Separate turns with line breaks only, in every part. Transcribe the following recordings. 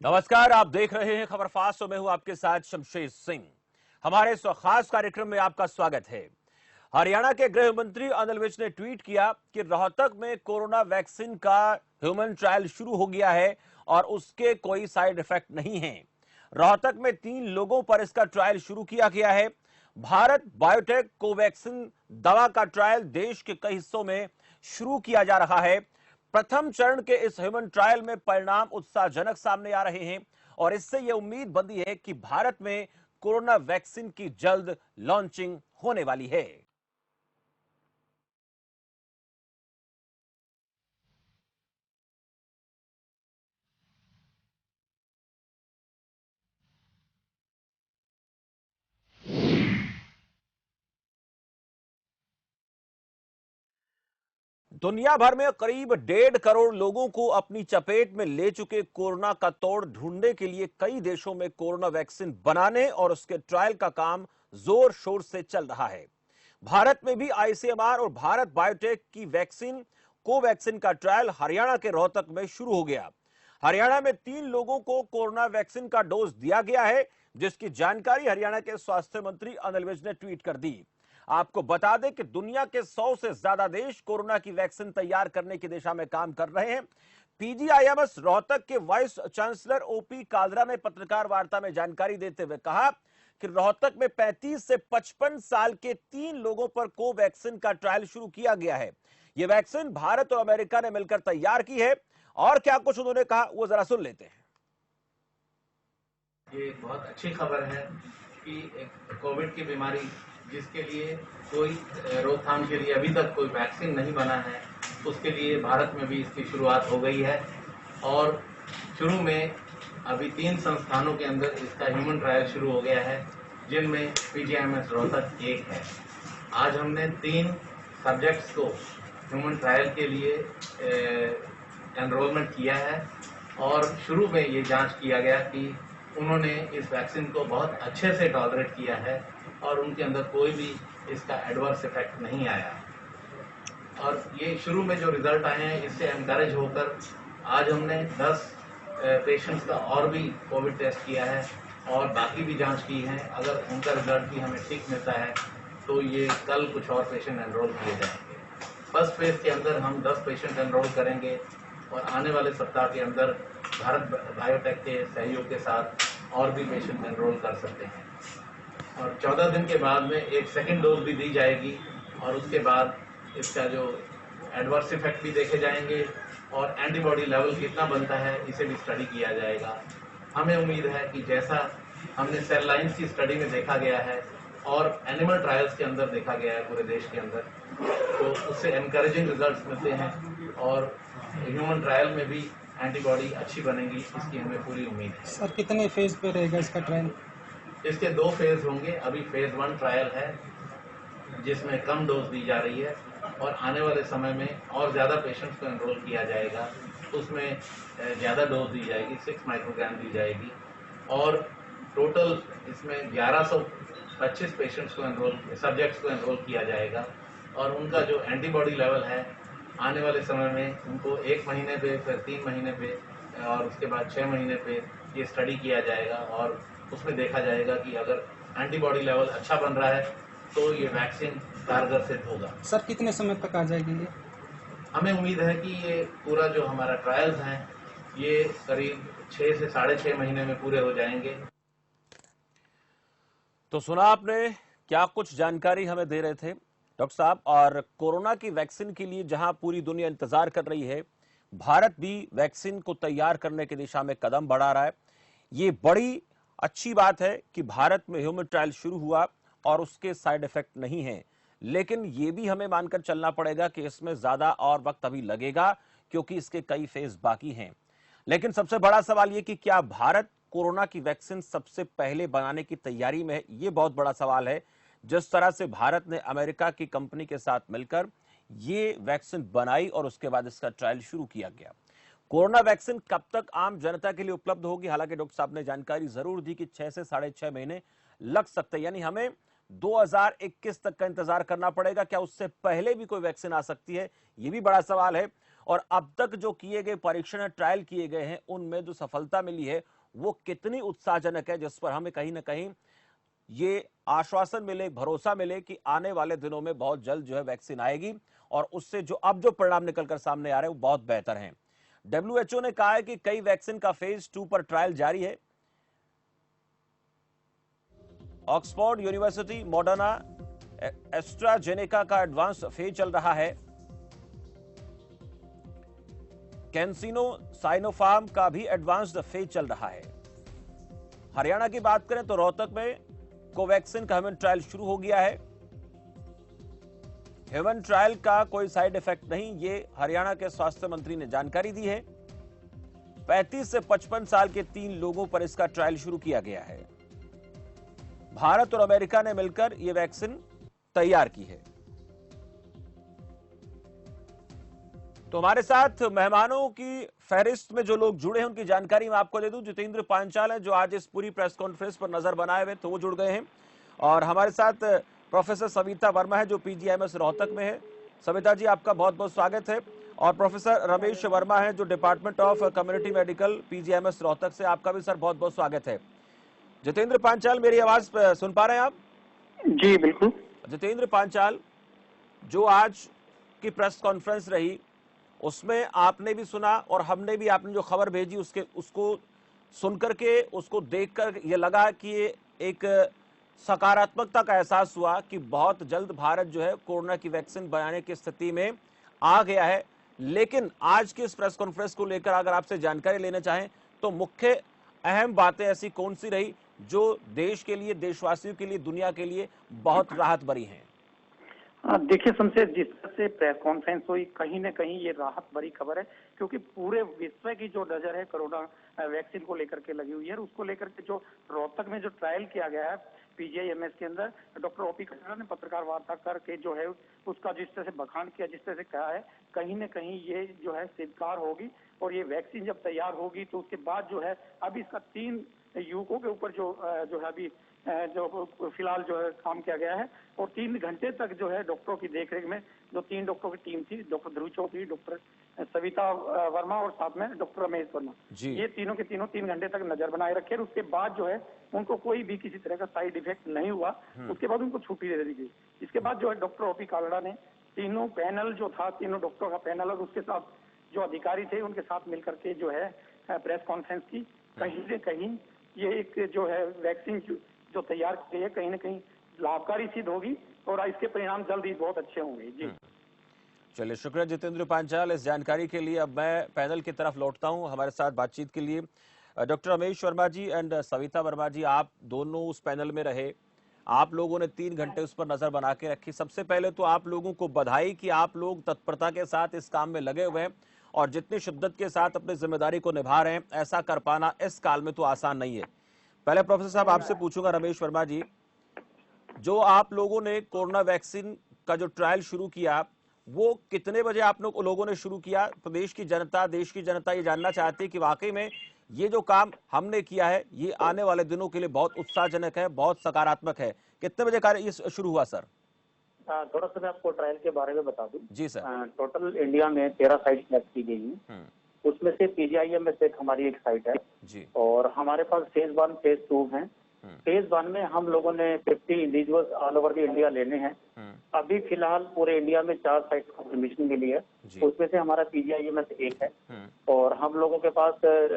नमस्कार, आप देख रहे हैं खबर फास्ट और मैं हूं आपके साथ शमशेर सिंह। हमारे इस खास कार्यक्रम में आपका स्वागत है। हरियाणा के गृह मंत्री अनिल विज ने ट्वीट किया कि रोहतक में कोरोना वैक्सीन का ह्यूमन ट्रायल शुरू हो गया है और उसके कोई साइड इफेक्ट नहीं है। रोहतक में 3 लोगों पर इसका ट्रायल शुरू किया गया है। भारत बायोटेक कोवैक्सीन दवा का ट्रायल देश के कई हिस्सों में शुरू किया जा रहा है। प्रथम चरण के इस ह्यूमन ट्रायल में परिणाम उत्साहजनक सामने आ रहे हैं और इससे यह उम्मीद बंधी है कि भारत में कोरोना वैक्सीन की जल्द लॉन्चिंग होने वाली है। दुनिया भर में करीब 1.5 करोड़ लोगों को अपनी चपेट में ले चुके कोरोना का तोड़ ढूंढने के लिए कई देशों में कोरोना वैक्सीन बनाने और उसके ट्रायल का काम जोर शोर से चल रहा है। भारत में भी आईसीएमआर और भारत बायोटेक की वैक्सीन कोवैक्सीन का ट्रायल हरियाणा के रोहतक में शुरू हो गया। हरियाणा में 3 लोगों को कोरोना वैक्सीन का डोज दिया गया है, जिसकी जानकारी हरियाणा के स्वास्थ्य मंत्री अनिल विज ने ट्वीट कर दी। आपको बता दें कि दुनिया के 100 से ज्यादा देश कोरोना की वैक्सीन तैयार करने की दिशा में काम कर रहे हैं। पीजीआईएमएस रोहतक के वाइस चांसलर ओपी कालरा ने पत्रकार वार्ता में जानकारी देते हुए कहा कि रोहतक में 35 से 55 साल के 3 लोगों पर कोवैक्सीन का ट्रायल शुरू किया गया है। यह वैक्सीन भारत और अमेरिका ने मिलकर तैयार की है और क्या कुछ उन्होंने कहा वो जरा सुन लेते हैं।
ये बहुत अच्छी खबर है कि एक कोविड की बीमारी जिसके लिए कोई रोकथाम के लिए अभी तक कोई वैक्सीन नहीं बना है, उसके लिए भारत में भी इसकी शुरुआत हो गई है। और शुरू में अभी 3 संस्थानों के अंदर इसका ह्यूमन ट्रायल शुरू हो गया है, जिनमें पीजीआईएमएस रोहतक एक है। आज हमने 3 सब्जेक्ट्स को ह्यूमन ट्रायल के लिए एनरोलमेंट किया है और शुरू में ये जांच किया गया कि उन्होंने इस वैक्सीन को बहुत अच्छे से टॉलरेट किया है और उनके अंदर कोई भी इसका एडवर्स इफेक्ट नहीं आया। और ये शुरू में जो रिजल्ट आए हैं, इससे एनकरेज होकर आज हमने 10 पेशेंट्स का और भी कोविड टेस्ट किया है और बाकी भी जांच की है। अगर उनका रिजल्ट भी हमें ठीक मिलता है तो ये कल कुछ और पेशेंट एनरोल किए जाएंगे। फर्स्ट फेज के अंदर हम 10 पेशेंट एनरोल करेंगे और आने वाले सप्ताह के अंदर भारत बायोटेक के सहयोग के साथ और भी पेशेंट एनरोल कर सकते हैं। और 14 दिन के बाद में एक सेकेंड डोज भी दी जाएगी और उसके बाद इसका जो एडवर्स इफेक्ट भी देखे जाएंगे और एंटीबॉडी लेवल कितना बनता है, इसे भी स्टडी किया जाएगा। हमें उम्मीद है कि जैसा हमने सेल लाइन्स की स्टडी में देखा गया है और एनिमल ट्रायल्स के अंदर देखा गया है पूरे देश के अंदर, तो उससे एनकरेजिंग रिजल्ट्स मिलते हैं और ह्यूमन ट्रायल में भी एंटीबॉडी अच्छी बनेगी, इसकी हमें पूरी उम्मीद है।
सर, कितने फेज पे रहेगा इसका ट्रायल?
इसके 2 फेज होंगे। अभी फेज 1 ट्रायल है जिसमें कम डोज दी जा रही है और आने वाले समय में और ज़्यादा पेशेंट्स को एनरोल किया जाएगा, उसमें ज़्यादा डोज दी जाएगी, 6 माइक्रोग्राम दी जाएगी और टोटल इसमें 1125 पेशेंट्स को सब्जेक्ट्स को एनरोल किया जाएगा और उनका जो एंटीबॉडी लेवल है आने वाले समय में उनको 1 महीने पे, फिर 3 महीने पे और उसके बाद 6 महीने पे ये स्टडी किया जाएगा और उसमें देखा जाएगा कि अगर एंटीबॉडी लेवल अच्छा बन रहा है तो ये वैक्सीन कारगर सिद्ध होगा।
सर, कितने समय तक आ जाएगी ये?
हमें उम्मीद है कि ये पूरा जो हमारा ट्रायल्स हैं ये करीब 6 से 6.5 महीने में पूरे हो जाएंगे।
तो सुना आपने क्या कुछ जानकारी हमें दे रहे थे डॉक्टर साहब। और कोरोना की वैक्सीन के लिए जहां पूरी दुनिया इंतजार कर रही है, भारत भी वैक्सीन को तैयार करने की दिशा में कदम बढ़ा रहा है। ये बड़ी अच्छी बात है कि भारत में ह्यूमन ट्रायल शुरू हुआ और उसके साइड इफेक्ट नहीं है, लेकिन यह भी हमें मानकर चलना पड़ेगा कि इसमें ज्यादा और वक्त अभी लगेगा क्योंकि इसके कई फेज बाकी हैं। लेकिन सबसे बड़ा सवाल यह कि क्या भारत कोरोना की वैक्सीन सबसे पहले बनाने की तैयारी में है, यह बहुत बड़ा सवाल है। जिस तरह से भारत ने अमेरिका की कंपनी के साथ मिलकर ये वैक्सीन बनाई और उसके बाद इसका ट्रायल शुरू किया गया। कोरोना वैक्सीन कब तक आम जनता के लिए उपलब्ध होगी, हालांकि डॉक्टर साहब ने जानकारी जरूर दी कि 6 से 6.5 महीने लग सकते हैं, यानी हमें 2021 तक का इंतजार करना पड़ेगा। क्या उससे पहले भी कोई वैक्सीन आ सकती है, यह भी बड़ा सवाल है। और अब तक जो किए गए परीक्षण ट्रायल किए गए हैं उनमें जो सफलता मिली है वो कितनी उत्साहजनक है, जिस पर हमें कहीं ना कहीं ये आश्वासन मिले, भरोसा मिले कि आने वाले दिनों में बहुत जल्द जो है वैक्सीन आएगी और उससे जो अब जो परिणाम निकलकर सामने आ रहे हैं वो बहुत बेहतर हैं। WHO ने कहा है कि कई वैक्सीन का फेज 2 पर ट्रायल जारी है। ऑक्सफोर्ड यूनिवर्सिटी, मॉडर्ना, एस्ट्राजेनेका का एडवांस फेज चल रहा है। कैंसिनो साइनोफार्म का भी एडवांस्ड फेज चल रहा है। हरियाणा की बात करें तो रोहतक में कोवैक्सिन का ह्यूमन ट्रायल शुरू हो गया है। ह्यूमन ट्रायल का कोई साइड इफेक्ट नहीं, ये हरियाणा के स्वास्थ्य मंत्री ने जानकारी दी है। 35 से 55 साल के 3 लोगों पर इसका ट्रायल शुरू किया गया है। भारत और अमेरिका ने मिलकर यह वैक्सीन तैयार की है। तो हमारे साथ मेहमानों की फहरिस्त में जो लोग जुड़े हैं उनकी जानकारी मैं आपको दे दूं। जितेंद्र पांचाल है जो आज इस पूरी प्रेस कॉन्फ्रेंस पर नजर बनाए हुए तो वो जुड़ गए हैं, और हमारे साथ प्रोफेसर सविता वर्मा है जो PGIMS रोहतक में है। सविता जी, आपका बहुत बहुत स्वागत है। और प्रोफेसर रमेश वर्मा है जो department of community medical PGIMS Rohtak से, आपका भी सर बहुत बहुत स्वागत है। जितेंद्र पांचाल, मेरी आवाज सुन पा रहे हैं आप?
जी बिल्कुल।
जितेंद्र पांचाल, जो आज की प्रेस कॉन्फ्रेंस रही उसमें आपने भी सुना और हमने भी, आपने जो खबर भेजी उसको सुनकर के, उसको देखकर ये लगा कि ये एक सकारात्मकता का एहसास हुआ कि बहुत जल्द भारत जो है कोरोना की वैक्सीन बनाने की स्थिति में आ गया है। लेकिन आज की इस प्रेस कॉन्फ्रेंस को लेकर अगर आपसे जानकारी लेना चाहें तो मुख्य अहम बातें ऐसी कौन सी रही जो देश के लिए, देशवासियों के लिए, दुनिया के लिए बहुत राहत भरी हैं?
देखिए शमशेर, जिस तरह से प्रेस कॉन्फ्रेंस हुई, कहीं न कहीं ये राहत भरी खबर है, क्योंकि पूरे विश्व की जो नजर है कोरोना वैक्सीन को लेकर के लगी हुई है। उसको लेकर के जो रोहतक में जो ट्रायल किया गया है PGIMS के अंदर, डॉक्टर OP कटारा ने पत्रकार वार्ता करके जो है उसका जिस तरह से बखान किया, जिस तरह से कहा है, कहीं न कहीं ये जो है स्वीकार होगी। और ये वैक्सीन जब तैयार होगी तो उसके बाद जो है अब इसका 3 युवकों के ऊपर जो है अभी जो फिलहाल जो है काम किया गया है, और 3 घंटे तक जो है डॉक्टरों की देखरेख में जो 3 डॉक्टरों की टीम थी, डॉक्टर ध्रुव चौधरी, डॉक्टर सविता वर्मा और साथ में डॉक्टर रमेश वर्मा, ये तीनों के तीनों 3 घंटे तक नजर बनाए रखे। और उसके बाद जो है उनको कोई भी किसी तरह का साइड इफेक्ट नहीं हुआ। उसके बाद उनको छुट्टी दे दी गई। इसके बाद जो है डॉक्टर OP कालड़ा ने तीनों पैनल जो था, तीनों डॉक्टरों का पैनल और उसके साथ जो अधिकारी थे उनके साथ मिलकर के जो है प्रेस कॉन्फ्रेंस की। कहीं न कहीं ये एक जो है वैक्सीन जो तैयार की है कहीं न कहीं लाभकारी सिद्ध होगी और इसके परिणाम जल्द ही बहुत अच्छे होंगे। जी
चलिए, शुक्रिया जितेंद्र पांचाल इस जानकारी के लिए। अब मैं पैनल की तरफ लौटता हूं हमारे साथ बातचीत के लिए। डॉक्टर रमेश वर्मा जी एंड सविता वर्मा जी, आप दोनों उस पैनल में रहे, आप लोगों ने 3 घंटे उस पर नजर बना के रखी। सबसे पहले तो आप लोगों को बधाई कि आप लोग तत्परता के साथ इस काम में लगे हुए हैं और जितनी शिद्दत के साथ अपनी जिम्मेदारी को निभा रहे हैं। ऐसा कर पाना इस काल में तो आसान नहीं है। पहले प्रोफेसर साहब आपसे पूछूंगा, रमेश वर्मा जी, जो आप लोगों ने कोरोना वैक्सीन का जो ट्रायल शुरू किया वो कितने बजे आप लोगों ने शुरू किया? प्रदेश की जनता, देश की जनता ये जानना चाहती है कि वाकई में ये जो काम हमने किया है ये आने वाले दिनों के लिए बहुत उत्साहजनक है, बहुत सकारात्मक है। कितने बजे कार्य ये शुरू हुआ सर?
थोड़ा सा मैं आपको ट्रायल के बारे में बता दूं।
जी सर।
टोटल इंडिया में 13 साइट सिलेक्ट की गई हैं। उसमें से PGIMS एक हमारी एक साइट है
जी।
और हमारे पास फेज 1 फेज 2 है। फेज 1 में हम लोगों ने 50 individuals all over the India लेने हैं। अभी फिलहाल पूरे इंडिया में 4 साइट को परमिशन मिली है, उसमें से हमारा PGIMS एक है और हम लोगों के पास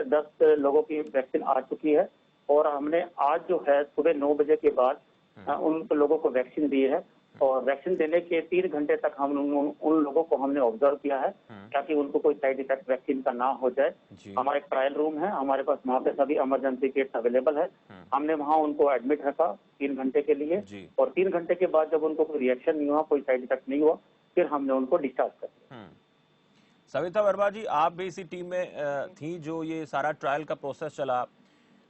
10 लोगों की वैक्सीन आ चुकी है। और हमने आज जो है सुबह 9 बजे के बाद उन लोगों को वैक्सीन दी है और वैक्सीन देने के 3 घंटे तक हम उन लोगों को हमने ऑब्जर्व किया है ताकि उनको कोई साइड इफेक्ट वैक्सीन का ना हो जाए। हमारा एक ट्रायल रूम है, हमारे पास वहाँ पे सभी इमरजेंसी किट्स अवेलेबल है। हमने वहाँ उनको एडमिट रखा 3 घंटे के लिए और 3 घंटे के बाद जब उनको कोई रिएक्शन नहीं हुआ, कोई साइड इफेक्ट नहीं हुआ, फिर हमने उनको डिस्चार्ज कर दिया।
सविता वर्मा जी, आप भी इसी टीम में थी जो ये सारा ट्रायल का प्रोसेस चला,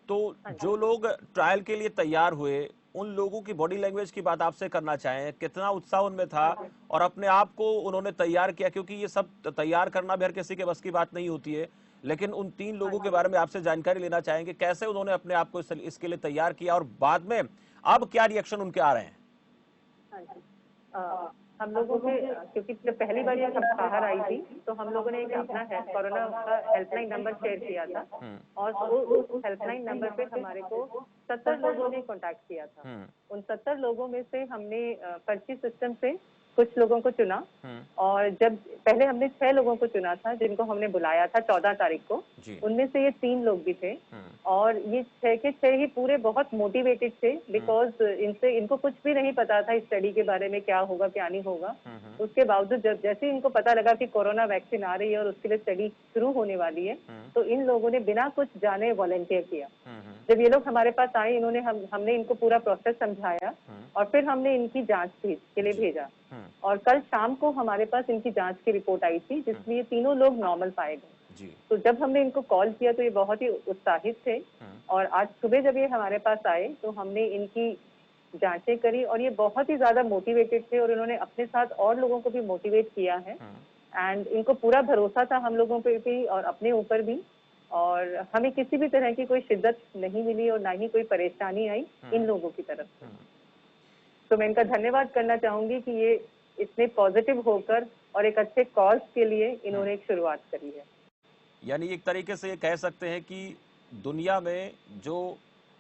तो जो लोग ट्रायल के लिए तैयार हुए उन लोगों की बॉडी लैंग्वेज की बात आपसे करना चाहें, कितना उत्साह उनमें था और अपने आप को उन्होंने तैयार किया? क्योंकि ये सब तैयार करना भी हर किसी के बस की बात नहीं होती है, लेकिन उन 3 लोगों के बारे में आपसे जानकारी लेना चाहेंगे, कैसे उन्होंने अपने आप को इसके लिए तैयार किया और बाद में अब क्या रिएक्शन उनके आ रहे हैं?
हम लोगों के क्योंकि जब पहली बार ये सब बाहर आई थी तो हम लोगों ने एक अपना कोरोना का हेल्पलाइन नंबर शेयर किया था और उस हेल्पलाइन नंबर पे हमारे को 70 लोगों ने कांटेक्ट किया था। उन 70 लोगों में से हमने पर्ची सिस्टम से कुछ लोगों को चुना और जब पहले हमने 6 लोगों को चुना था जिनको हमने बुलाया था 14 तारीख को, उनमें से ये 3 लोग भी थे और ये 6 के 6 ही पूरे बहुत मोटिवेटेड थे बिकॉज इनको कुछ भी नहीं पता था इस स्टडी के बारे में, क्या होगा क्या नहीं होगा। उसके बावजूद जब जैसे इनको पता लगा कि कोरोना वैक्सीन आ रही है और उसके लिए स्टडी शुरू होने वाली है, तो इन लोगों ने बिना कुछ जाने वॉलंटियर किया। जब ये लोग हमारे पास आए, हमने इनको पूरा प्रोसेस समझाया और फिर हमने इनकी जांच के लिए भेजा और कल शाम को हमारे पास इनकी जांच की रिपोर्ट आई थी जिसमें ये तीनों लोग नॉर्मल पाए गए। तो जब हमने इनको कॉल किया तो ये बहुत ही उत्साहित थे और आज सुबह जब ये हमारे पास आए तो हमने इनकी जांचें करी और ये बहुत ही ज्यादा मोटिवेटेड थे और इन्होंने अपने साथ और लोगों को भी मोटिवेट किया है एंड इनको पूरा भरोसा था हम लोगों पे भी और अपने ऊपर भी और हमें किसी भी तरह की कोई शिद्दत नहीं मिली और ना ही कोई परेशानी आई इन लोगों की तरफ से। तो मैं इनका धन्यवाद करना चाहूंगी कि ये इतने पॉजिटिव होकर और एक अच्छे कॉज के लिए इन्होंने एक शुरुआत करी है।
यानी एक तरीके से ये कह सकते हैं कि दुनिया में जो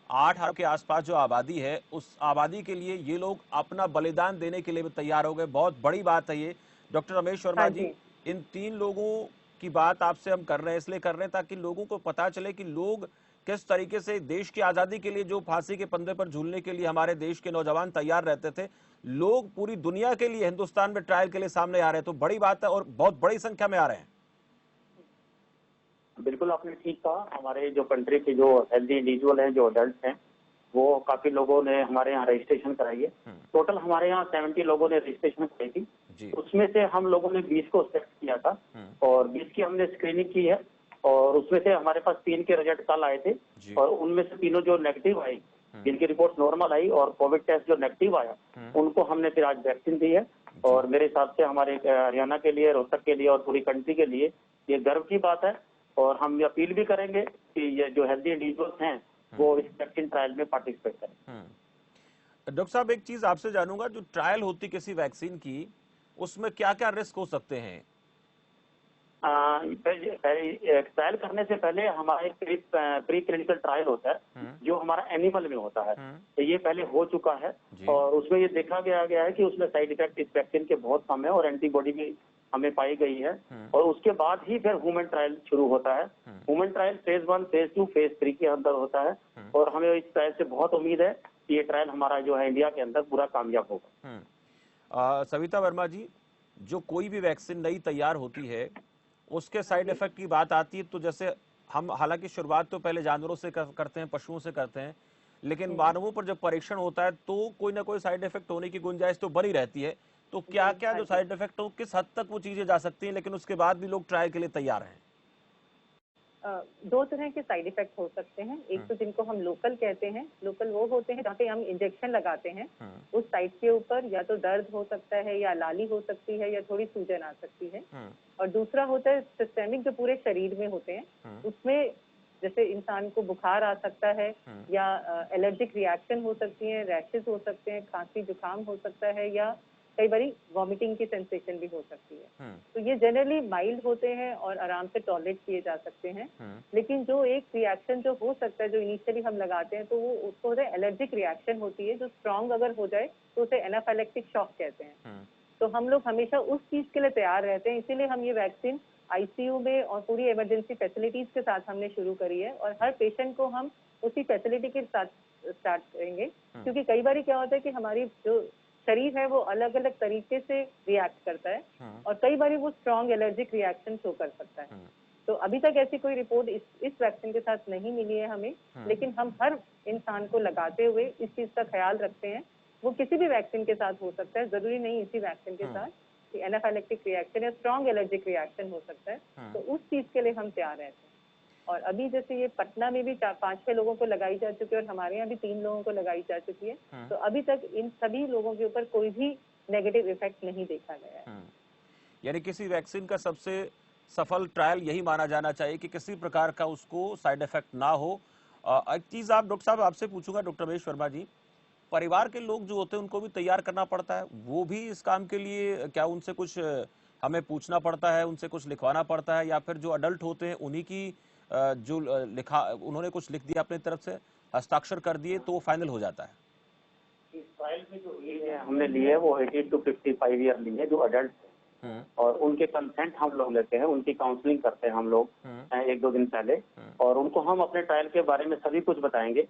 8 अरब के आसपास जो आबादी है, उस आबादी के लिए ये लोग अपना बलिदान देने के लिए भी तैयार हो गए। बहुत बड़ी बात है ये। डॉक्टर रमेश वर्मा जी, इन 3 लोगों की बात आपसे हम कर रहे हैं, इसलिए कर रहे हैं ताकि लोगों को पता चले कि लोग किस तरीके से देश की आजादी के लिए जो फांसी के फंदे पर झूलने के लिए हमारे देश के नौजवान तैयार रहते थे, लोग पूरी दुनिया के लिए हिंदुस्तान में ट्रायल के लिए सामने आ रहे हैं। तो बड़ी बात है और बहुत बड़ी संख्या में आ रहे हैं।
बिल्कुल आपने ठीक कहा। हमारे जो कंट्री के जो हेल्दी इंडिविजुअल हैं, जो अडल्ट हैं, वो काफी लोगों ने हमारे यहाँ रजिस्ट्रेशन कराई है। टोटल हमारे यहाँ 70 लोगों ने रजिस्ट्रेशन कराई थी। उसमें से हम लोगों ने 20 को सिलेक्ट किया था और 20 की हमने स्क्रीनिंग की है और उसमें से हमारे पास 3 के रिजल्ट कल आए थे और उनमें से तीनों जो नेगेटिव आई, जिनकी रिपोर्ट नॉर्मल आई और कोविड टेस्ट जो नेगेटिव आया, उनको हमने फिर आज वैक्सीन दी है। और मेरे हिसाब से हमारे हरियाणा के लिए, रोहतक के लिए और पूरी कंट्री के लिए ये गर्व की बात है और हम अपील भी करेंगे कि ये जो हेल्दी इंडिविजुअल्स हैं वो इस वैक्सीन ट्रायल में पार्टिसिपेट करें।
डॉक्टर साहब, एक चीज आपसे जानूंगा, जो ट्रायल होती किसी वैक्सीन की, उसमें क्या क्या रिस्क हो सकते हैं?
ट्रायल करने से पहले हमारा एक प्री क्लिनिकल ट्रायल होता है जो हमारा एनिमल में होता है। तो ये पहले हो चुका है और उसमें ये देखा गया है कि उसमें साइड इफेक्ट इस वैक्सीन के बहुत कम है और एंटीबॉडी भी हमें पाई गई है और उसके बाद ही फिर ह्यूमन ट्रायल शुरू होता है। Human trial phase 1, phase 2, phase 3 के अंदर होता है और हमें इस ट्रायल से बहुत उम्मीद है कि ये ट्रायल हमारा जो है इंडिया के अंदर पूरा कामयाब होगा।
सविता वर्मा जी, जो कोई भी वैक्सीन नई तैयार होती है उसके साइड इफेक्ट की बात आती है तो जैसे हम हालांकि शुरुआत तो पहले जानवरों से करते हैं, पशुओं से करते हैं, लेकिन मानवों पर जब परीक्षण होता है तो कोई ना कोई साइड इफेक्ट होने की गुंजाइश तो बनी रहती है। तो क्या क्या जो साइड इफेक्ट हो, किस हद तक वो चीजें जा सकती हैं, लेकिन उसके बाद भी लोग ट्रायल के लिए तैयार हैं?
2 तरह के साइड इफेक्ट हो सकते हैं। एक तो जिनको हम लोकल कहते हैं, लोकल वो होते हैं जहाँ पे हम इंजेक्शन लगाते हैं, उस साइट के ऊपर या तो दर्द हो सकता है या लाली हो सकती है या थोड़ी सूजन आ सकती है। और दूसरा होता है सिस्टेमिक, जो पूरे शरीर में होते हैं। उसमें जैसे इंसान को बुखार आ सकता है या एलर्जिक रिएक्शन हो सकती है, रैशेज हो सकते हैं, खांसी जुकाम हो सकता है या कई बारी वॉमिटिंग की सेंसेशन भी हो सकती है। तो ये जनरली माइल्ड होते हैं और आराम से टॉलरेट किए जा सकते हैं। लेकिन जो एक रिएक्शन जो हो सकता है, जो इनिशियली हम लगाते हैं, तो वो उसको एलर्जिक रिएक्शन होती है जो स्ट्रांग अगर हो जाए तो उसे एनाफाइलेक्टिक शॉक कहते हैं। तो हम लोग हमेशा उस चीज के लिए तैयार रहते हैं, इसीलिए हम ये वैक्सीन आईसीयू में और पूरी इमरजेंसी फैसिलिटीज के साथ हमने शुरू करी है और हर पेशेंट को हम उसी फैसिलिटी के साथ स्टार्ट करेंगे। क्योंकि कई बार क्या होता है कि हमारी जो शरीर है वो अलग अलग तरीके से रिएक्ट करता है और कई बार वो स्ट्रॉन्ग एलर्जिक रिएक्शन शो कर सकता है। तो अभी तक ऐसी कोई रिपोर्ट इस वैक्सीन के साथ नहीं मिली है हमें, लेकिन हम हर इंसान को लगाते हुए इस चीज का ख्याल रखते हैं। वो किसी भी वैक्सीन के साथ हो सकता है, जरूरी नहीं इसी वैक्सीन के साथ कि एनाफाइलेक्टिक रिएक्शन या स्ट्रॉन्ग एलर्जिक रिएक्शन हो सकता है। तो उस चीज के लिए हम तैयार रहते हैं। और अभी जैसे ये पटना में भी 4-5-6 लोगों को लगाई जा चुकी है और हमारे यहाँ भी 3 लोगों को लगाई जा चुकी है। तो अभी तक इन सभी लोगों के ऊपर कोई भी नेगेटिव इफेक्ट नहीं देखा गया है।
यानी किसी वैक्सीन का सबसे सफल ट्रायल यही माना जाना चाहिए कि किसी प्रकार का उसको साइड इफेक्ट ना हो। एक चीज आप डॉक्टर साहब आपसे पूछूंगा, डॉक्टर रमेश वर्मा जी, परिवार के लोग जो होते हैं उनको भी तैयार करना पड़ता है, वो भी इस काम के लिए क्या उनसे कुछ हमें पूछना पड़ता है, उनसे कुछ लिखवाना पड़ता है, या फिर जो अडल्ट होते हैं उन्हीं की जो लिखा उन्होंने कुछ लिख दिया अपनी तरफ से, हस्ताक्षर कर दिए तो वो फाइनल हो जाता है?
इस ट्रायल में जो एज हमने ली है वो 18 to 55 ईयर ली है, जो अडल्ट है, और उनके कंसेंट हम लोग लेते हैं, उनकी काउंसलिंग करते हैं हम लोग 1-2 दिन पहले, और उनको हम अपने ट्रायल के बारे में सभी कुछ बताएंगे।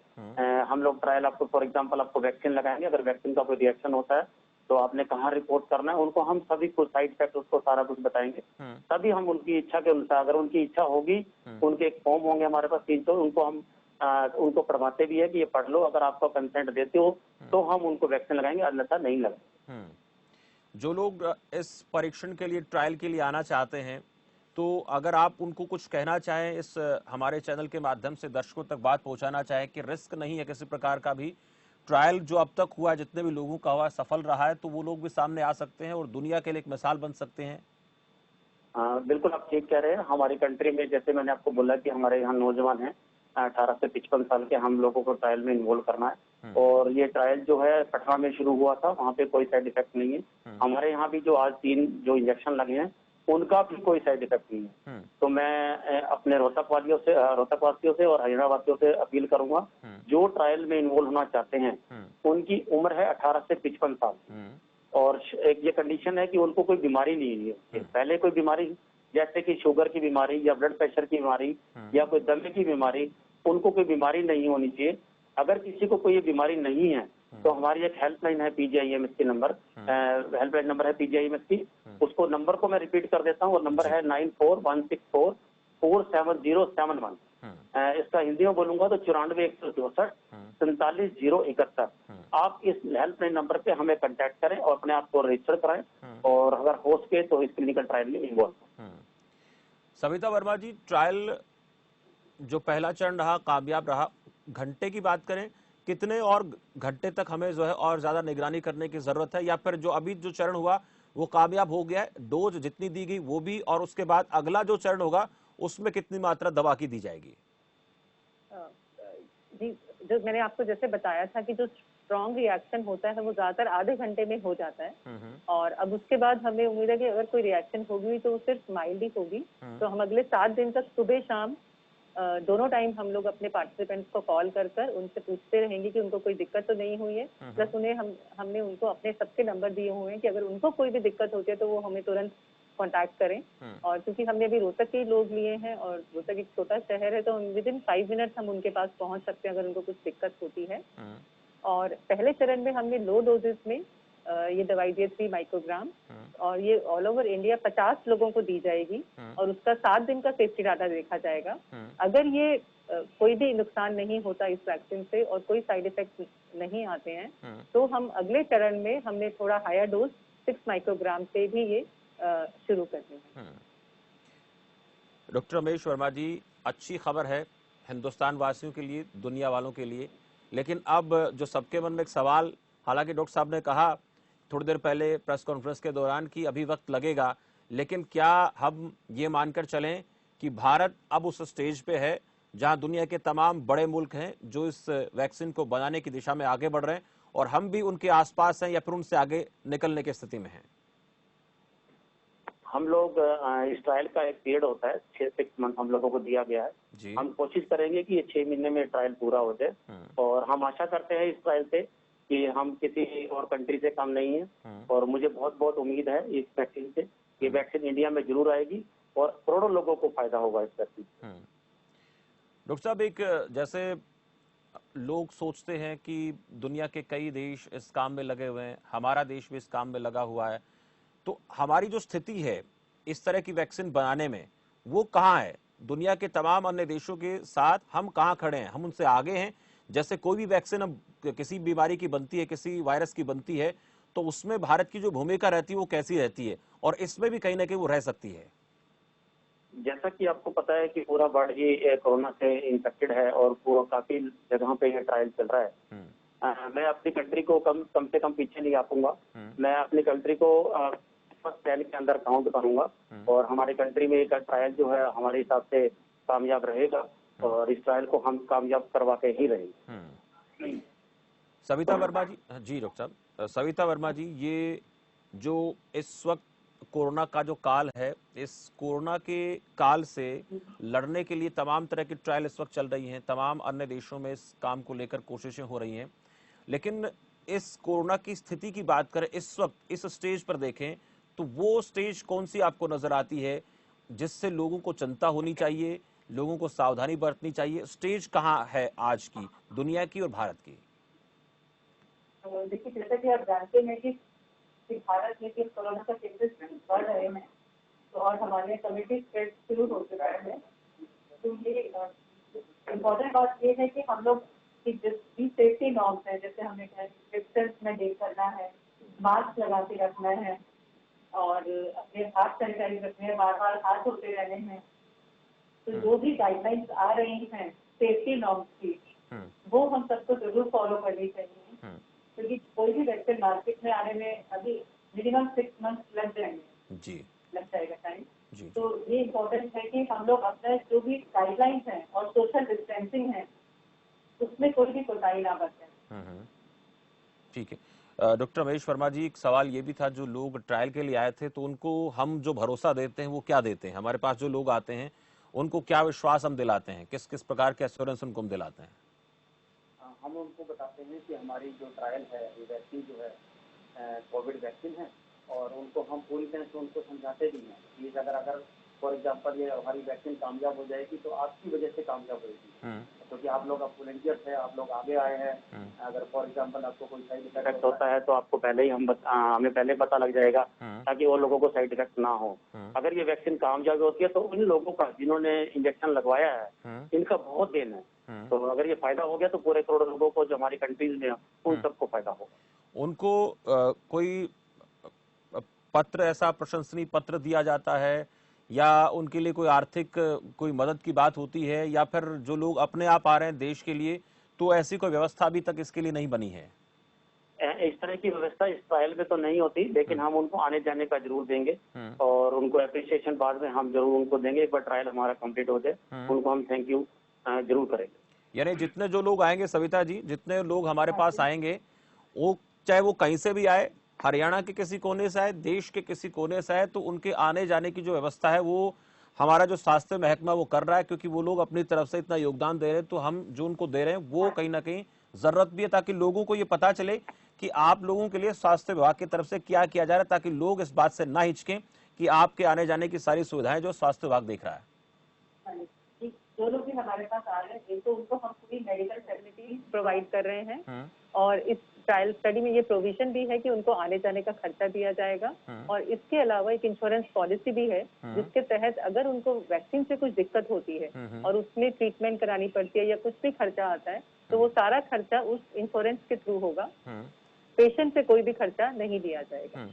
हम लोग ट्रायल आपको फॉर एग्जांपल आपको वैक्सीन लगाएंगे, अगर वैक्सीन का कोई रिएक्शन होता है तो आपने कहाँ रिपोर्ट करना है, उनको हम सभी कुछ साइड इफेक्ट उसको सारा कुछ बताएंगे। तभी हम उनकी इच्छा के अनुसार, अगर उनकी इच्छा होगी, उनके एक फॉर्म होंगे हमारे पास 300, उनको हम उनको पढ़वाते भी है कि ये पढ़ लो, अगर आपका कंसेंट देते हो तो हम उनको वैक्सीन लगाएंगे, अन्यथा नहीं लगाएंगे।
जो लोग इस परीक्षण के लिए, ट्रायल के लिए आना चाहते हैं, तो अगर आप उनको कुछ कहना चाहें, इस हमारे चैनल के माध्यम से दर्शकों तक बात पहुंचाना चाहें कि रिस्क नहीं है किसी प्रकार का भी, ट्रायल जो अब तक हुआ, जितने भी लोगों का हुआ सफल रहा है, तो वो लोग भी सामने आ सकते हैं और दुनिया के लिए एक मिसाल बन सकते हैं।
बिल्कुल आप ठीक कह रहे हैं। हमारी कंट्री में जैसे मैंने आपको बोला कि हमारे यहाँ नौजवान हैं 18 से 55 साल के, हम लोगों को ट्रायल में इन्वॉल्व करना है, और ये ट्रायल जो है पटना में शुरू हुआ था, वहाँ पे कोई साइड इफेक्ट नहीं है। हमारे यहाँ भी जो आज 3 जो इंजेक्शन लगे हैं उनका भी कोई साइड इफेक्ट नहीं है। तो मैं अपने रोहतक वासियों से और हरियाणा वासियों से अपील करूंगा, जो ट्रायल में इन्वॉल्व होना चाहते हैं उनकी उम्र है 18 से 55 साल, और एक ये कंडीशन है कि उनको कोई बीमारी नहीं है, पहले कोई बीमारी जैसे कि शुगर की बीमारी या ब्लड प्रेशर की बीमारी या कोई दमे की बीमारी, उनको कोई बीमारी नहीं होनी चाहिए। अगर किसी को कोई बीमारी नहीं है तो हमारी एक हेल्पलाइन है PGIMS की नंबर, हेल्पलाइन नंबर है PGIMS की, उसको नंबर को मैं रिपीट कर देता हूँ, और नंबर है 9416447071। इसका हिंदी में बोलूंगा तो 94-164-47-071। आप इस हेल्पलाइन नंबर पे हमें कांटेक्ट करें और अपने आप को रजिस्टर कराएं, और अगर हो सके तो इस क्लिनिकल ट्रायल में इन्वॉल्व।
सविता वर्मा जी, ट्रायल जो पहला चरण रहा कामयाब रहा, घंटे की बात करें, कितने और घंटे तक हमें जो है और ज्यादा निगरानी करने की जरूरत है, या फिर जो अभी जो चरण हुआ वो कामयाब हो गया है, डोज जितनी दी गई वो भी, और उसके बाद अगला जो चरण होगा उसमें कितनी मात्रा दवा की दी जाएगी?
जी, जो मैंने आपको जैसे बताया था कि जो स्ट्रॉन्ग रिएक्शन होता है वो ज्यादातर आधे घंटे में हो जाता है, और अब उसके बाद हमें उम्मीद है कि अगर कोई रिएक्शन होगी तो वो सिर्फ माइल्ड ही होगी। तो हम अगले 7 दिन तक सुबह शाम दोनों टाइम हम लोग अपने पार्टिसिपेंट्स को कॉल कर उनसे पूछते रहेंगे कि उनको कोई दिक्कत तो नहीं हुई है, प्लस उन्हें हमने उनको अपने सबके नंबर दिए हुए हैं कि अगर उनको कोई भी दिक्कत होती है तो वो हमें तुरंत कांटेक्ट करें। और क्योंकि हमने अभी रोहतक के लोग लिए हैं और रोहतक एक छोटा शहर है, तो विदिन 5 मिनट्स हम उनके पास पहुंच सकते हैं अगर उनको कुछ दिक्कत होती है। और पहले चरण में हमने लो डोजेस में ये दवाई दी 3 माइक्रोग्राम, और ये ऑल ओवर इंडिया 50 लोगों को दी जाएगी, और उसका 7 दिन का सेफ्टी डाटा देखा जाएगा। अगर ये कोई भी नुकसान नहीं होता इस वैक्सीन से और कोई साइड इफेक्ट नहीं आते हैं, तो हम अगले चरण में हमने थोड़ा हायर डोज 6 माइक्रोग्राम से भी ये शुरू करनी है।
डॉक्टर रमेश वर्मा जी, अच्छी खबर है हिंदुस्तान वासियों के लिए, दुनिया वालों के लिए, लेकिन अब जो सबके मन में एक सवाल, हालांकि डॉक्टर साहब ने कहा थोड़ी देर पहले प्रेस कॉन्फ्रेंस के दौरान कि अभी वक्त लगेगा, लेकिन क्या हम ये मानकर चलें कि भारत अब उस स्टेज पे है जहां दुनिया के तमाम बड़े मुल्क हैं जो इस वैक्सीन को बनाने की दिशा में आगे बढ़ रहे हैं, और हम भी उनके आसपास हैं या फिर उनसे आगे निकलने की स्थिति में हैं?
हम लोग इस ट्रायल का एक पीरियड होता है 6 मंथ हम लोगों को दिया गया है। हम कोशिश करेंगे कि ये 6 महीने में ट्रायल पूरा हो जाए, और हम आशा करते हैं इस ट्रायल से कि हम किसी और कंट्री से कम नहीं है, और मुझे बहुत बहुत उम्मीद है इस वैक्सीन से। ये वैक्सीन इंडिया में जरूर आएगी और करोड़ों लोगों को फायदा होगा इस वैक्सीन।
डॉक्टर साहब, एक जैसे लोग सोचते हैं कि दुनिया के कई देश इस काम में लगे हुए हैं, हमारा देश भी इस काम में लगा हुआ है, तो हमारी जो स्थिति है इस तरह की वैक्सीन बनाने में वो कहाँ है? दुनिया के तमाम अन्य देशों के साथ हम कहाँ खड़े हैं? हम उनसे आगे हैं? जैसे कोई भी वैक्सीन अब किसी बीमारी की बनती है, किसी वायरस की बनती है, तो उसमें भारत की जो भूमिका रहती है वो कैसी रहती है, और इसमें भी कहीं ना कहीं वो रह सकती है?
जैसा कि आपको पता है कि पूरा वर्ल्ड ही कोरोना से इन्फेक्टेड है और पूरा काफी जगहों पे ये ट्रायल चल रहा है। मैं अपनी कंट्री को कम से कम पीछे नहीं आपूंगा। मैं अपनी कंट्री को फर्स्ट 10 के अंदर काउंट करूंगा, और हमारी कंट्री में एक ट्रायल जो है हमारे हिसाब से कामयाब रहेगा, और इस ट्रायल को हम कामयाब करवा के ही रहेंगे।
सविता वर्मा जी, जी डॉक्टर साहब, सविता वर्मा जी, ये जो इस वक्त कोरोना का जो काल है, इस कोरोना के काल से लड़ने के लिए तमाम तरह की ट्रायल इस वक्त चल रही हैं, तमाम अन्य देशों में इस काम को लेकर कोशिशें हो रही हैं, लेकिन इस कोरोना की स्थिति की बात करें, इस वक्त इस स्टेज पर देखें तो वो स्टेज कौन सी आपको नजर आती है जिससे लोगों को चिंता होनी चाहिए, लोगों को सावधानी बरतनी चाहिए? स्टेज कहाँ है आज की दुनिया की और भारत की?
देखिए, जैसा कि आप जानते हैं कि भारत में कि कोरोना का केसेस बढ़ रहे हैं, तो और हमारे कम्युनिटी स्प्रेड शुरू हो चुका है। तो ये इम्पोर्टेंट बात ये है कि हम लोग की जिस भी सेफ्टी नॉर्म्स है, जैसे हमें डिस्टेंस मेंटेन करना है, मास्क लगा के रखना है और अपने हाथ सैनिटाइज रखने हैं, बार बार हाथ धोते रहने हैं। तो जो भी गाइडलाइंस आ रही हैं सेफ्टी नॉर्म्स की, वो हम सबको जरूर फॉलो करनी चाहिए, क्योंकि कोई भी वैक्सीन मार्केट में आने में अभी मिनिमम 6 मंथ्स लग जाएंगे
जी,
लग जाएगा टाइम।
जी,
तो ये इम्पोर्टेंट है कि हम लोग अपने जो भी गाइडलाइंस हैं और सोशल डिस्टेंसिंग है उसमें कोई भी कोताही ना बरतें।
ठीक है। डॉक्टर महेश वर्मा जी, एक सवाल ये भी था, जो लोग ट्रायल के लिए आए थे तो उनको हम जो भरोसा देते हैं वो क्या देते हैं? हमारे पास जो लोग आते हैं उनको क्या विश्वास हम दिलाते हैं, किस किस प्रकार के एश्योरेंस उनको हम दिलाते हैं?
हम उनको बताते हैं कि हमारी जो ट्रायल है, ये वैक्सीन जो है कोविड वैक्सीन है, और उनको हम पूरी तरह से उनको समझाते भी हैं कि अगर फॉर एग्जांपल ये हमारी वैक्सीन कामयाब हो जाएगी तो आपकी वजह से कामयाब होगी, क्योंकि आप लोग अब वॉलंटियर्स हैं, आप लोग आगे आए हैं। अगर फॉर एग्जांपल आपको कोई साइड इफेक्ट होता है तो आपको पहले ही हमें पहले पता लग जाएगा, ताकि और लोगों को साइड इफेक्ट ना हो। अगर ये वैक्सीन कामयाब होती है तो उन लोगों का जिन्होंने इंजेक्शन लगवाया है, इनका बहुत देन है। तो अगर ये फायदा हो गया तो पूरे करोड़ों लोगों को जो हमारी कंट्रीज में उन सबको फायदा होगा।
उनको कोई पत्र, ऐसा प्रशंसनीय पत्र दिया जाता है, या उनके लिए कोई आर्थिक कोई मदद की बात होती है, या फिर जो लोग अपने आप आ रहे हैं देश के लिए, तो ऐसी कोई व्यवस्था अभी तक इसके लिए नहीं बनी है?
इस तरह की व्यवस्था इस ट्रायल में तो नहीं होती, लेकिन हम उनको आने जाने का जरूर देंगे और उनको अप्रिसिएशन बाद में हम जरूर उनको देंगे। एक बार ट्रायल हमारा कंप्लीट हो जाए उनको हम थैंक यू जरूर करेंगे।
यानी जितने जो लोग आएंगे सविता जी, जितने लोग हमारे पास आएंगे, वो चाहे वो कहीं से भी आए, हरियाणा के किसी कोने से आए, देश के किसी कोने से आए, तो उनके आने जाने की जो व्यवस्था है वो हमारा जो स्वास्थ्य महकमा वो कर रहा है, क्योंकि वो लोग अपनी तरफ से इतना योगदान दे रहे हैं। तो हम जो उनको दे रहे हैं वो कहीं ना कहीं जरूरत भी है, ताकि लोगों को ये पता चले कि आप लोगों के लिए स्वास्थ्य विभाग की तरफ से क्या किया जा रहा है, ताकि लोग इस बात से ना हिचकें कि आपके आने जाने की सारी सुविधाएं जो स्वास्थ्य विभाग देख रहा है।
जो लोग भी हमारे पास आ रहे हैं तो उनको हम पूरी मेडिकल फैसिलिटी प्रोवाइड कर रहे हैं, और इस ट्रायल स्टडी में ये प्रोविजन भी है कि उनको आने जाने का खर्चा दिया जाएगा। और इसके अलावा एक इंश्योरेंस पॉलिसी भी है, जिसके तहत अगर उनको वैक्सीन से कुछ दिक्कत होती है और उसमें ट्रीटमेंट करानी पड़ती है या कुछ भी खर्चा आता है, तो वो सारा खर्चा उस इंश्योरेंस के थ्रू होगा। पेशेंट से कोई भी खर्चा नहीं दिया जाएगा।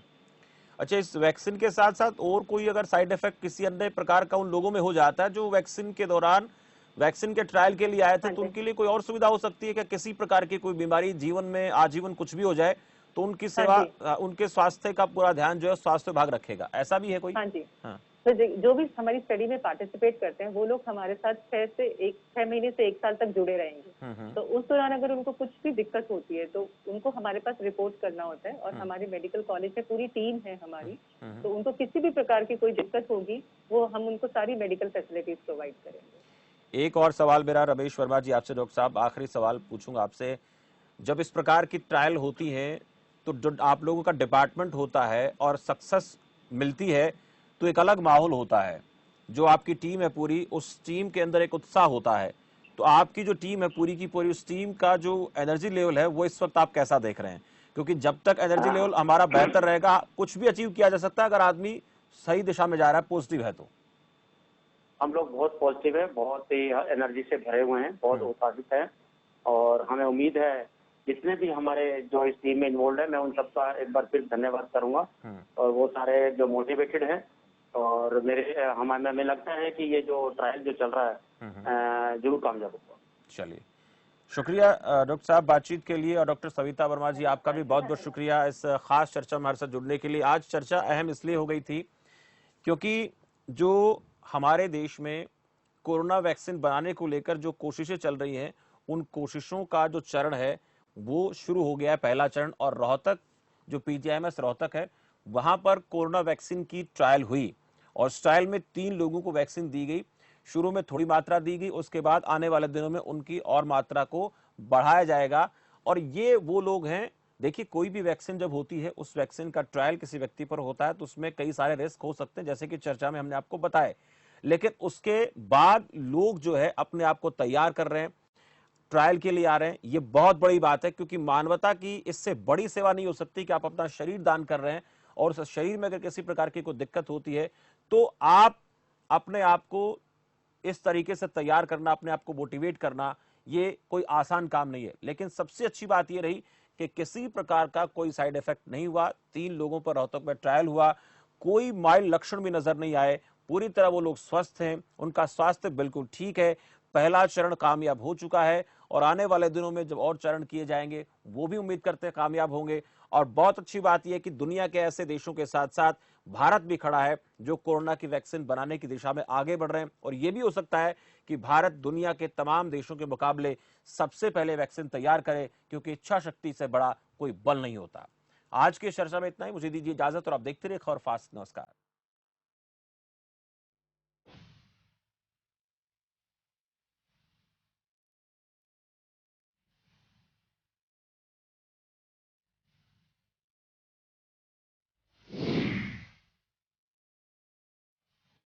अच्छा, इस वैक्सीन के साथ साथ और कोई अगर साइड इफेक्ट किसी अन्य प्रकार का उन लोगों में हो जाता है जो वैक्सीन के दौरान वैक्सीन के ट्रायल के लिए आए थे, तो उनके लिए कोई और सुविधा हो सकती है क्या? किसी प्रकार की कोई बीमारी, जीवन में आजीवन कुछ भी हो जाए तो उनकी सेवा, उनके स्वास्थ्य का पूरा ध्यान जो है स्वास्थ्य विभाग रखेगा, ऐसा भी है कोई?
हाँ जी, हाँ। तो जो भी हमारी स्टडी में पार्टिसिपेट करते हैं वो लोग हमारे साथ 6 महीने से 1 साल तक जुड़े रहेंगे। तो उस दौरान अगर उनको कुछ भी दिक्कत होती है तो उनको हमारे पास रिपोर्ट करना होता है, और हमारे मेडिकल कॉलेज में पूरी टीम है हमारी, तो उनको किसी भी प्रकार की कोई दिक्कत होगी वो हम उनको सारी मेडिकल फैसिलिटीज प्रोवाइड करेंगे।
एक और सवाल मेरा रमेश वर्मा जी आपसे, डॉक्टर साहब आखिरी सवाल पूछूंगा आपसे। जब इस प्रकार की ट्रायल होती है तो जो आप लोगों का डिपार्टमेंट होता है और सक्सेस मिलती है तो एक अलग माहौल होता है, जो आपकी टीम है पूरी, उस टीम के अंदर एक उत्साह होता है। तो आपकी जो टीम है पूरी की पूरी, उस टीम का जो एनर्जी लेवल है वो इस वक्त आप कैसा देख रहे हैं? क्योंकि जब तक एनर्जी लेवल हमारा बेहतर रहेगा, कुछ भी अचीव किया जा सकता है अगर आदमी सही दिशा में जा रहा है, पॉजिटिव है तो।
हम लोग बहुत पॉजिटिव है, बहुत ही एनर्जी से भरे हुए हैं, बहुत उत्साहित हैं, और हमें उम्मीद है जितने भी हमारे जो इस टीम में इन्वॉल्व है, मैं उन सबका एक बार फिर धन्यवाद करूंगा। और वो सारे जो मोटिवेटेड हैं, और हमें लगता है कि ये जो ट्रायल जो चल रहा है जरूर कामयाब होगा।
चलिए, शुक्रिया डॉक्टर साहब बातचीत के लिए, और डॉक्टर सविता वर्मा जी आपका भी बहुत बहुत शुक्रिया इस खास चर्चा में हमारे साथ जुड़ने के लिए। आज चर्चा अहम इसलिए हो गई थी क्योंकि जो हमारे देश में कोरोना वैक्सीन बनाने को लेकर जो कोशिशें चल रही हैं, उन कोशिशों का जो चरण है वो शुरू हो गया है पहला चरण। और रोहतक जो पीजीआईएमएस रोहतक है वहां पर कोरोना वैक्सीन की ट्रायल हुई और इस ट्रायल में 3 लोगों को वैक्सीन दी गई। शुरू में थोड़ी मात्रा दी गई, उसके बाद आने वाले दिनों में उनकी और मात्रा को बढ़ाया जाएगा। और ये वो लोग हैं, देखिए कोई भी वैक्सीन जब होती है उस वैक्सीन का ट्रायल किसी व्यक्ति पर होता है तो उसमें कई सारे रिस्क हो सकते हैं, जैसे कि चर्चा में हमने आपको बताए। लेकिन उसके बाद लोग जो है अपने आप को तैयार कर रहे हैं, ट्रायल के लिए आ रहे हैं। ये बहुत बड़ी बात है, क्योंकि मानवता की इससे बड़ी सेवा नहीं हो सकती कि आप अपना शरीर दान कर रहे हैं और उस शरीर में अगर किसी प्रकार की कोई दिक्कत होती है तो आप अपने आप को इस तरीके से तैयार करना, अपने आप को मोटिवेट करना, ये कोई आसान काम नहीं है। लेकिन सबसे अच्छी बात ये रही कि किसी प्रकार का कोई साइड इफेक्ट नहीं हुआ। 3 लोगों पर रोहतक में ट्रायल हुआ, कोई माइल्ड लक्षण भी नजर नहीं आए, पूरी तरह वो लोग स्वस्थ हैं, उनका स्वास्थ्य बिल्कुल ठीक है। पहला चरण कामयाब हो चुका है और आने वाले दिनों में जब और चरण किए जाएंगे वो भी उम्मीद करते हैं कामयाब होंगे। और बहुत अच्छी बात यह है कि दुनिया के ऐसे देशों के साथ साथ भारत भी खड़ा है जो कोरोना की वैक्सीन बनाने की दिशा में आगे बढ़ रहे हैं। और यह भी हो सकता है कि भारत दुनिया के तमाम देशों के मुकाबले सबसे पहले वैक्सीन तैयार करे, क्योंकि इच्छा शक्ति से बड़ा कोई बल नहीं होता। आज की चर्चा में इतना ही, मुझे दीजिए इजाजत और आप देखते रहिए खबर फास्ट। नमस्कार।